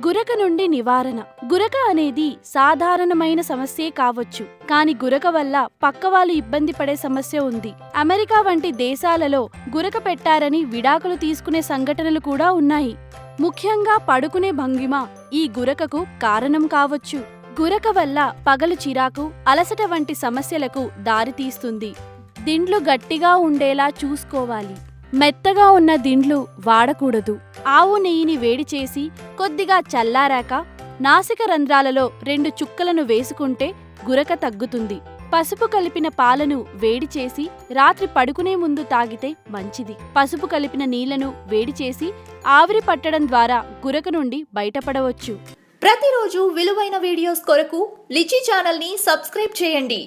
గురక నుండి నివారణ. గురక అనేది సాధారణమైన సమస్యే కావచ్చు, కానీ గురక వల్ల పక్కవాళ్ళు ఇబ్బంది పడే సమస్య ఉంది. అమెరికా వంటి దేశాలలో గురక పెట్టారని విడాకులు తీసుకునే సంఘటనలు కూడా ఉన్నాయి. ముఖ్యంగా పడుకునే భంగిమ ఈ గురకకు కారణం కావచ్చు. గురక వల్ల పగలు చిరాకు, అలసట వంటి సమస్యలకు దారితీస్తుంది. దిండ్లు గట్టిగా ఉండేలా చూసుకోవాలి. మెత్తగా ఉన్న దిండ్లు వాడకూడదు. ఆవు నెయ్యిని వేడి చేసి కొద్దిగా చల్లారాక నాసిక రంధ్రాలలో 2 చుక్కలను వేసుకుంటే గురక తగ్గుతుంది. పసుపు కలిపిన పాలను వేడి చేసి రాత్రి పడుకునే ముందు తాగితే మంచిది. పసుపు కలిపిన నీళ్లను వేడి చేసి ఆవిరి పట్టడం ద్వారా గురక నుండి బయటపడవచ్చు. ప్రతిరోజు విలువైన వీడియోస్ కొరకు లిచి ఛానల్ ని సబ్స్క్రైబ్ చేయండి.